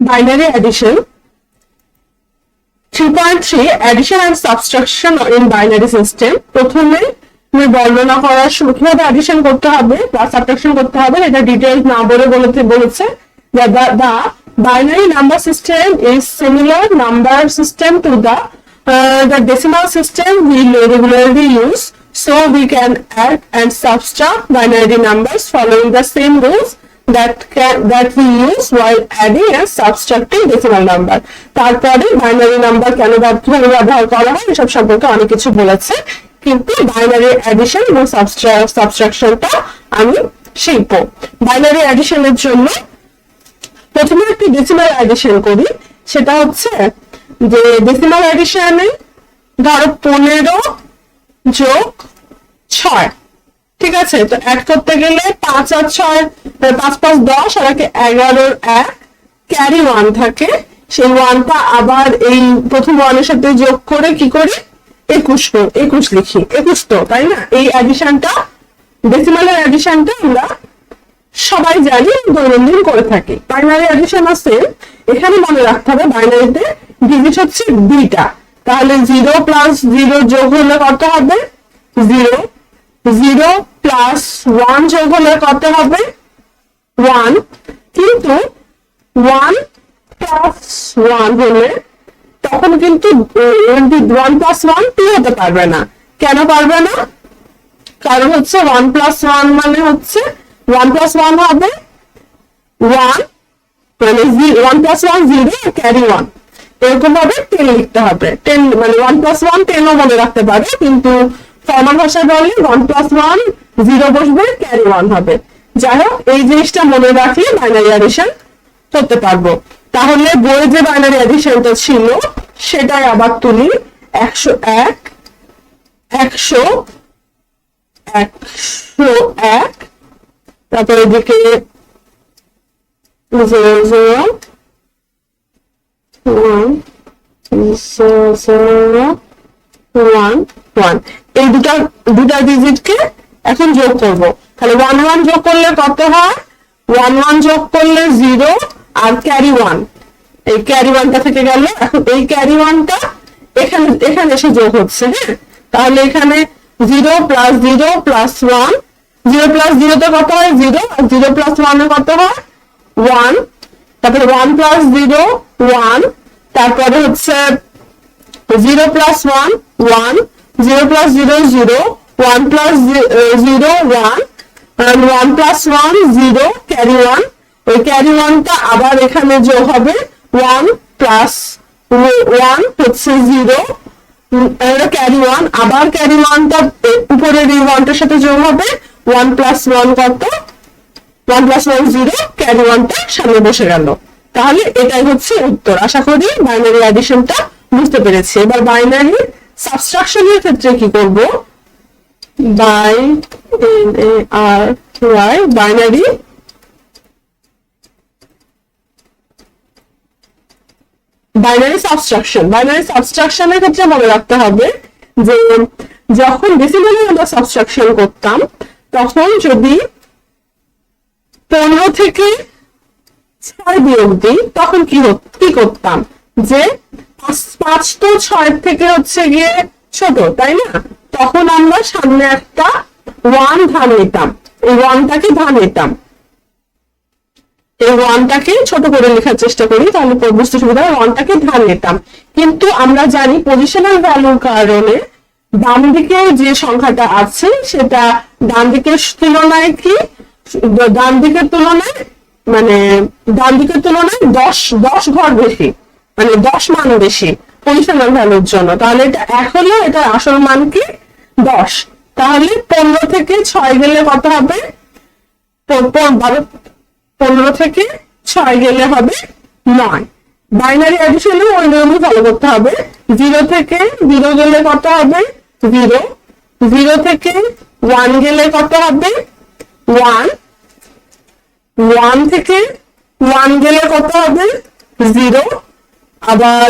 Binary addition. 3.3 addition and subtraction in binary system. প্রথমে আমি বর্ণনা করার সময় কিভাবে অ্যাডিশন করতে হবে বা সাবট্রাকশন করতে হবে এটা ডিটেইলস না বলেছে the binary number system is similar number system to the decimal system we regularly use, so we can add and subtract binary numbers following the same rules that we use while adding and subtracting decimal number. তারপরে binary number কেন ব্যবহার করা হয় এসব সম্পর্কে অনেক কিছু বলেছে, কিন্তু বাইনারি অ্যাডিশন এবং সাবট্রাকশনটা আমি শিখবো। বাইনারি অ্যাডিশনের জন্য প্রথমে একটি ডেসিমাল অ্যাডিশন করি। সেটা হচ্ছে যে ডেসিমাল অ্যাডিশনে ধরো 15 যোগ 6, ঠিক আছে? তো অ্যাড করতে গেলে 5 আর 6 5 5 10 আর 11 1 ক্যারি 1 থাকে। সেই 1টা আবার এই প্রথম 1 এর সাথে যোগ করে কি করি 21 লিখি। 21 তো তাই না? এই অ্যাডিশনটা ডেসিমালের অ্যাডিশনটা আমরা সবাই জানি, দৈনন্দিন করে থাকি। বাইনারি অ্যাডিশন আছে, এখানে মনে রাখতে হবে বাইনারিতে ডিজিট হচ্ছে 2টা, তাহলে 0 + 0 যোগ হলে কত হবে 0, 0 + 1 যোগ হলে কত হবে 1, কিন্তু 1 + 1 হলে তখন কিন্তু 1 + 1 2 হতে পারবে না। কেন পারবে না? কারণ হচ্ছে 1 + 1 মানে হচ্ছে 1 + 1 হবে 1, মানে 1 + 1 0 আর ক্যারি 1, এরকম ভাবে 10 লিখতে হবে। 10 মানে 1 + 1 10 ও মনে রাখতে পারে, কিন্তু ফর্মাল ভাষায় বললে 1 + 1 0 বসবে, ক্যারি 1 হবে। যাই হোক, এই জিনিসটা মনে রাখলে বাইনারি অ্যাডিশন করতে পারবো। তাহলে বইয়ে যে বাইনারি অ্যাডিশনটা ছিল সেটাই আবার তুলি। 101 100 101, তারপর এদিকে 0 0 1 0 1 1, এই দুটা ডিজিটকে এখন যোগ করব। তাহলে 1 1 যোগ করলে কত হয় 1 1 যোগ করলে 0 আর ক্যারি 1, এই ক্যারি 1টা থেকে গেল। এখন এই ক্যারি 1টা এখানে এসে যোগ হচ্ছে। হ্যাঁ, তাহলে এখানে 0 + 0 + 1, 0 + 0 তে কত হয় 0, আর 0 + 1 এ কত হয় 1, তারপরে 1 + 0 1, তারপরে হচ্ছে 0 + 1 1, 0 + 0 0, 1 + 0 1, and 1 + 1 0, ক্যারি 1, ওই ক্যারি 1টা আবার এখানে যোগ হবে 1 + 1 হচ্ছে 0, ক্যারি 1, আবার ক্যারি 1টা উপরের এই 1টার সাথে যোগ হবে 1 + 1 কত 1 + 1 0, ক্যারি 1টা সামনে বসে গেল। তাহলে এটাই হচ্ছে উত্তর। আশা করি বাইনারি অ্যাডিশনটা বুঝতে পেরেছি। এবার বাইনারি সাবট্রাকশনের ক্ষেত্রে কি করব? বাইনারি সাবট্রাকশনের ক্ষেত্রে মনে রাখতে হবে যে যখন ডেসিমালে আমরা সাবট্রাকশন করতাম তখন যদি 15 থেকে 6 বিয়োগ দিই তখন কি করতাম, যে 5 তো 6 থেকে হচ্ছে গিয়ে ছোট, তাই না? তখন আমরা সামনে একটা 1 ধার নিতাম, এই 1টাকে ধার নিতাম, এই 1টাকে ছোট করে লেখার চেষ্টা করি তাহলে বুঝতে সুবিধা হয়। 1টাকে ধার নিতাম, কিন্তু আমরা জানি পজিশনাল ভ্যালুর কারণে বাম দিকে যে সংখ্যাটা আছে সেটা ডান দিকের তুলনায় কি ডান দিকের তুলনায় 10 ঘর বেশি, মানে 10 মান বেশি পজিশনাল ভ্যালুর জন্য। তাহলে এটা 1 হলো, এটা আসল মান কি 10। তাহলে 15 থেকে 6 গেলে কত হবে 15 থেকে 6 গেলে হবে 9। বাইনারি অ্যাডিশনে ওই নিয়মই ফলো করতে হবে। 0 থেকে 0 গেলে কত হবে 0, 0 থেকে 1 গেলে কত হবে 1, 1 থেকে 1 গেলে কত হবে 0, আবার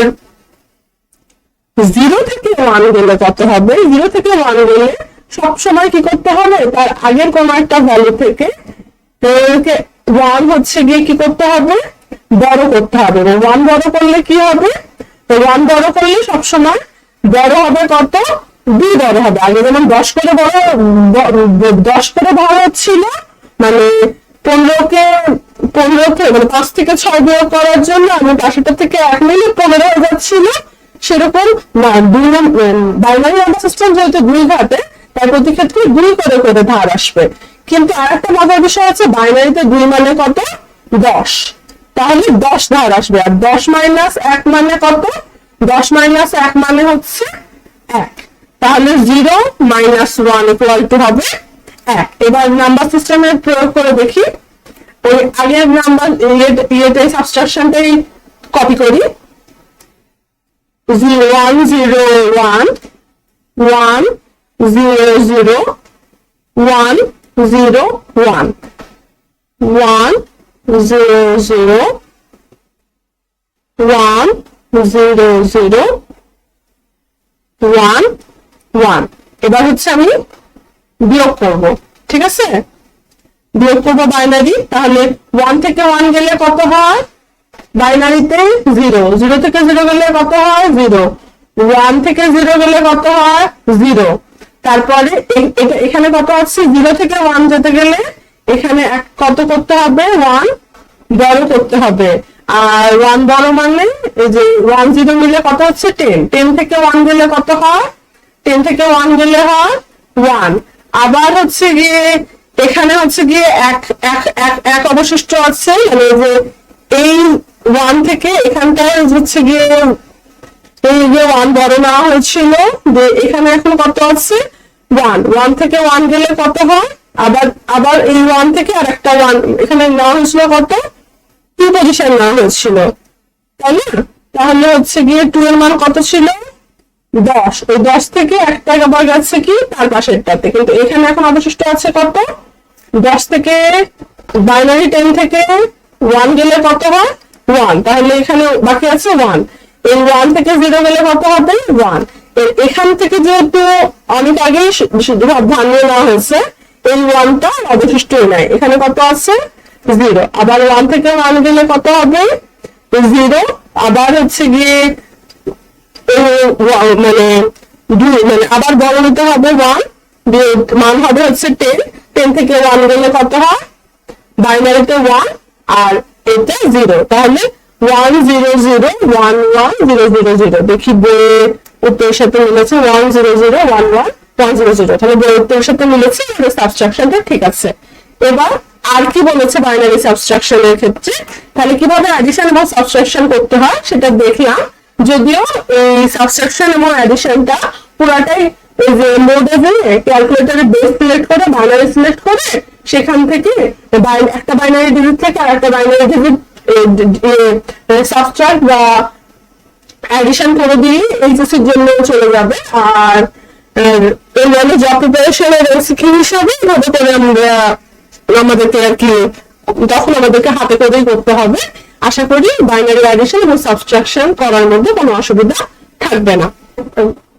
0 থেকে 1 গেলে কত হবে 0 থেকে 1 গেলে সবসময় কি করতে হবে তার আগের কোন একটা ভ্যালু থেকে 1 হচ্ছে গিয়ে কি করতে হবে বড় করতে হবে। এবং 1 বড় করলে কি হবে, 1 বড় করলে সবসময় বড় হবে কত, 2 বড় হবে। আগে যেমন 10 করে বড় 10 করে বড় হচ্ছিল, মানে 15কে মানে 5 থেকে 6 বিয়োগ করার জন্য আমি পাশেটা থেকে 1 নিলে 15 হয়ে যাচ্ছিল, সেরকম না, বাইনারি নাম্বার সিস্টেম যেহেতু 2 ঘাতে, তাই প্রতি ক্ষেত্রে 2 করে করে ধার আসবে। কিন্তু আরেকটা মজার বিষয় আছে, বাইনারিতে 2 মানে কত, 10, তাহলে 10 ধার আসবে। আর 10 মাইনাস 1 মানে কত, 10 মাইনাস 1 মানে হচ্ছে 1, তাহলে 0 মাইনাস 1 ইকুয়াল টু হবে 1। এবার নাম্বার সিস্টেমের প্রয়োগ করে দেখি। ওই আগের নাম্বার ইয়েটাই সাবস্ট্রাকশনটাই কপি করি। 1 0 1 1 0 0 1 0 1 1 0 0 1 0 0 1 1। এবার হচ্ছে আমি বিয়োগ করব, ঠিক আছে, বিয়োগ করবো বাইনারি। তাহলে 1 থেকে 1 গেলে কত হয়, বাইনারিতে 0, 0 থেকে 0 গেলে কত হয় 0, 1 থেকে 0 গেলে কত হয় 0। তারপরে এখানে কত আছে, 0 থেকে 1 যেতে গেলে এখানে কত করতে হবে, 1 বড় করতে হবে। আর 1 বড় মানে এই যে 1 0 মিলে কত হচ্ছে 10, 10 থেকে 1 গেলে কত হয়, 10 থেকে 1 গেলে হয় 1। আবার হচ্ছে গিয়ে এখানে হচ্ছে গিয়ে এক অবশিষ্ট আছে, মানে যে এই 1 থেকে এখানটায় হচ্ছে গিয়ে এই যে 1 বড় নেওয়া হয়েছিল, যে এখানে এখন কত আছে 1 থেকে 1 গেলে কত হয়, আবার এই 1 থেকে আর একটা 1 এখানে নেওয়া হয়েছিল, কত 2 পজিশন নেওয়া হয়েছিল, তাই না? তাহলে হচ্ছে গিয়ে 2 এর মান কত ছিল 10, ওই 10 থেকে একটা আবার গেছে কি তার পাশেরটাতে, কিন্তু এখানে এখন অবশিষ্ট আছে কত 10 থেকে বাইনারি 10 থেকে 1 গেলে কত হয় 1, তাহলে এখানে বাকি আছে 1। এই 1 থেকে 0 গেলে কত হবে 1। এখান থেকে যেহেতু অনেক আগেই ভাঙিয়ে নেওয়া হয়েছে, এই 1টা অবশিষ্টই নাই, এখানে কত আছে 0। আবার 1 থেকে 1 গেলে কত হবে 0, আবার হচ্ছে গিয়ে মানে আবার বড় নিতে হবে 1, মান হবে হচ্ছে 10, 10 থেকে 1 গেলে কত হয়, বাইনারিতে 1 আর এটা 0, তাহলে 1 0 0 1 1 0 0 0। দেখি বইয়ের উত্তরের সাথে মিলেছে, 1 0 0 1 1 1 0 0, তাহলে বইয়ের উত্তরের সাথে মিলেছে, সাবস্ট্রাকশনটা ঠিক আছে। এবার আর কি বলেছে বাইনারি সাবস্ট্রাকশনের ক্ষেত্রে, তাহলে কিভাবে অ্যাডিশন এবং সাবস্ট্রাকশন করতে হয় সেটা দেখলাম। যদিও এই সাবস্ট্রাকশন এবং অ্যাডিশনটা পুরাটাই এই যে মোডে ক্যালকুলেটরে বেস সিলেক্ট করে বাইনারি সিলেক্ট করে সেখান থেকে একটা বাইনারি ডিজিট থেকে আর একটা বাইনারি ডিজিট সাবট্রাক্ট বা অ্যাডিশন করে দিয়ে এইচএসসি এর জন্য চলে যাবে। আর এই মানে জব প্রিপারেশনের রেসিপি হিসাবে এভাবে করে আমাদেরকে আর কি তখন আমাদেরকে হাতে করেই করতে হবে। আশা করি বাইনারি অ্যাডিশন এবং সাবট্রাকশন করার মধ্যে কোনো অসুবিধা থাকবে না।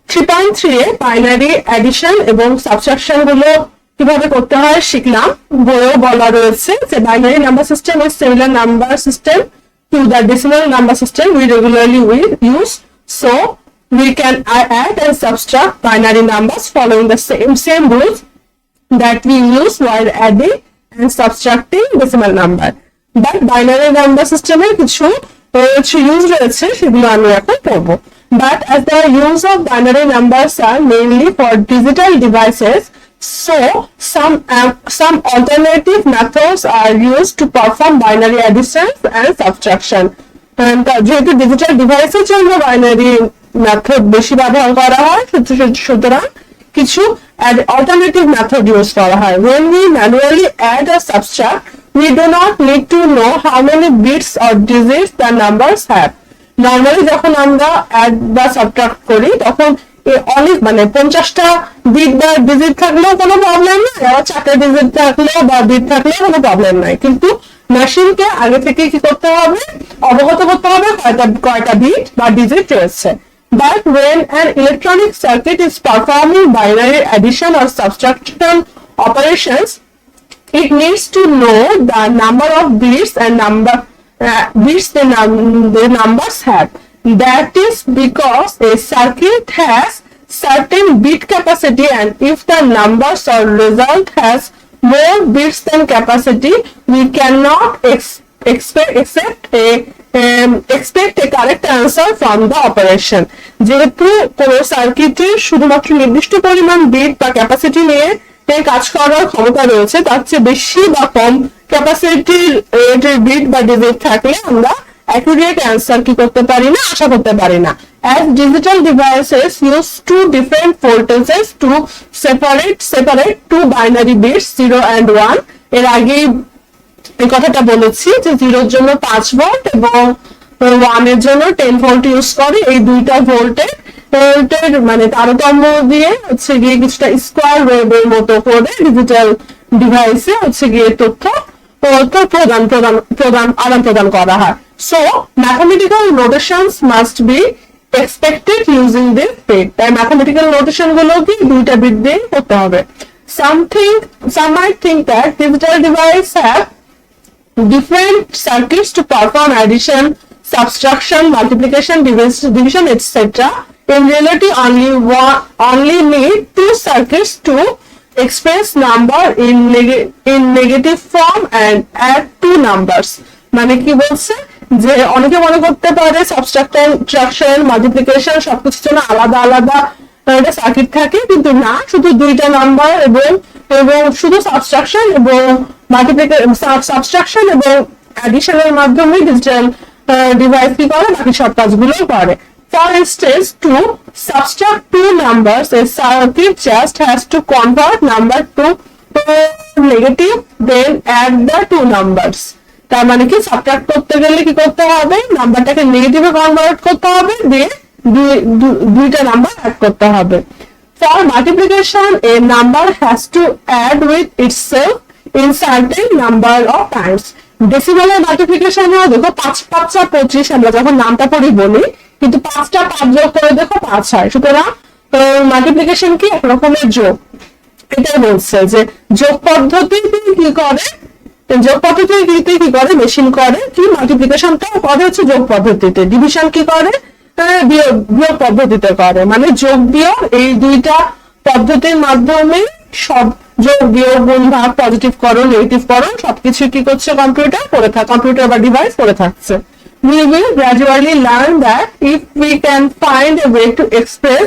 3.3 এ বাইনারি অ্যাডিশন এবং সাবট্রাকশন গুলো কিভাবে করতে হয় শিখলাম। বইয়েও বলা রয়েছে যে binary number system is similar number system to the decimal number system we regularly use, so we can add and subtract binary numbers following the same rules that we use while adding and subtracting decimal number. But binary number system এর কিছু use রয়েছে, সেগুলো আমি এখন পড়ব। But as the use of binary numbers are mainly for digital devices, so some alternative methods are used to perform binary addition and subtraction. যেহেতু digital ডিভাইসের জন্য বাইনারি মেথড বেশি ব্যবহার করা হয়, সুতরাং কিছু alternative method ইউজ করা হয়। When we manually add or subtract, we do not need to know how many bits or digits the numbers have. Normally যখন আমরা অ্যাড বা সাবট্রাক্ট করি তখন অনেক 50টা বিট বা ডিজিট থাকলেও কোনো প্রবলেম নাই, আবার 4টা ডিজিট থাকলেও বা বিট থাকলেও কোনো প্রবলেম নাই। কিন্তু মেশিনকে আগে থেকে কি করতে হবে, অবগত করতে হবে কয়টা বিট বা ডিজিট রয়েছে। But when an electronic circuit is performing binary addition or subtraction operations, it needs to know the number of bits and bits the numbers have. That is because a circuit has certain bit capacity, and if the numbers or result has more bits than capacity, we cannot expect a correct answer from the operation. যেহেতু কোন সার্কিটের শুধুমাত্র নির্দিষ্ট পরিমাণ bit বা capacity নিয়ে কাজ করার ক্ষমতা রয়েছে, তার চেয়ে বেশি বা কম ক্যাপাসিটির বিট বা ডিজিট থাকলে আমরা accurate answer কি করতে পারি না, আশা করতে পারি না। As digital devices use two different voltages to separate two binary bits 0 and 1, এর আগে এই কথাটা বলেছি যে 0 এর জন্য 5 ভোল্ট এবং 1 এর জন্য 10 ভোল্ট ইউজ করে। এই দুইটা ভোল্টের মানে তারতম্য দিয়ে হচ্ছে গিয়ে কিছুটা স্কোয়ার ওয়েভের মতো করে ডিজিটাল ডিভাইসে হচ্ছে গিয়ে তথ্য আদান প্রদান করা হয়। So mathematical notations must be expected using this bit. তাই mathematical notation গুলো কি দুইটা বিট দিয়ে করতে হবে। Some might think that digital device have different circuits to perform addition, subtraction, multiplication, division, etc. In reality, only need two circuits to express number in negative form and add two numbers. মানে কি বলছে যে অনেকে মনে করতে পারে subtraction, multiplication সবকিছুর জন্য আলাদা আলাদা একটা সার্কিট থাকে, কিন্তু না, শুধু দুইটা নাম্বার এবং শুধু সাবট্রাকশন এবং সাবট্রাকশন এবং অ্যাডিশনের মাধ্যমে ডিজিটাল ডিভাইস কি করে, বাকি সব কাজগুলো করে। For instance, to subtract two numbers, a circuit just has to convert number to negative, then add the two numbers. তার মানে কি সাবট্রাক্ট করতে গেলে কি করতে হবে, নাম্বারটাকে নেগেটিভে কনভার্ট করতে হবে, দিয়ে দুইটা নাম্বার অ্যাড করতে হবে। For multiplication, a number has to add with itself in certain number of times. ডেসিমালের মাল্টিপ্লিকেশনেও দেখো 5 5 25 আমরা যখন নামটা পড়ি বলি, কিন্তু 5টা 5 যোগ করে দেখো 5 হয়। সুতরাং মাল্টিপ্লিকেশন কি এক রকমের যোগ, এটাই বলছে যে যোগ পদ্ধতিতে কি করে, যোগ পদ্ধতিতে কি করে মেশিন করে কি, মাল্টিপ্লিকেশনটাও করে হচ্ছে যোগ পদ্ধতিতে, ডিভিশন কি করে বিয়োগ পদ্ধতিতে করে। মানে যোগ বিয়োগ এই দুইটা পদ্ধতির মাধ্যমে সব যোগ বিয়োগ গুণ ভাগ পজিটিভ করণ নেগেটিভ করণ সবকিছু কি করছে কম্পিউটার বা ডিভাইস করে থাকছে। We will gradually learn that if we can find a way to express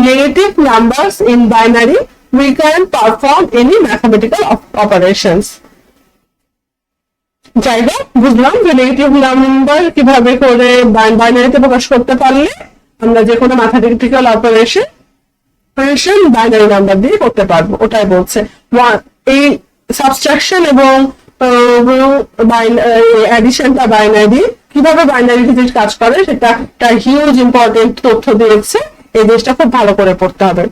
negative numbers in binary, we can perform any mathematical operations. যাই হোক, বুঝলাম যে নেগেটিভ নাম্বার কিভাবে করে বাইনারিতে প্রকাশ করতে পারলে আমরা যে কোনো ম্যাথমেটিক্যাল অপারেশন বাইনারি নাম্বার দিয়ে করতে পারবো, ওটাই বলছে। এই সাবট্রাকশন এবং অ্যাডিশনটা বাইনারি, কিভাবে বাইনারি ডিজিট কাজ করে সেটা একটা হিউজ ইম্পর্টেন্ট তথ্য দিয়েছে, এই জিনিসটা খুব ভালো করে পড়তে হবে।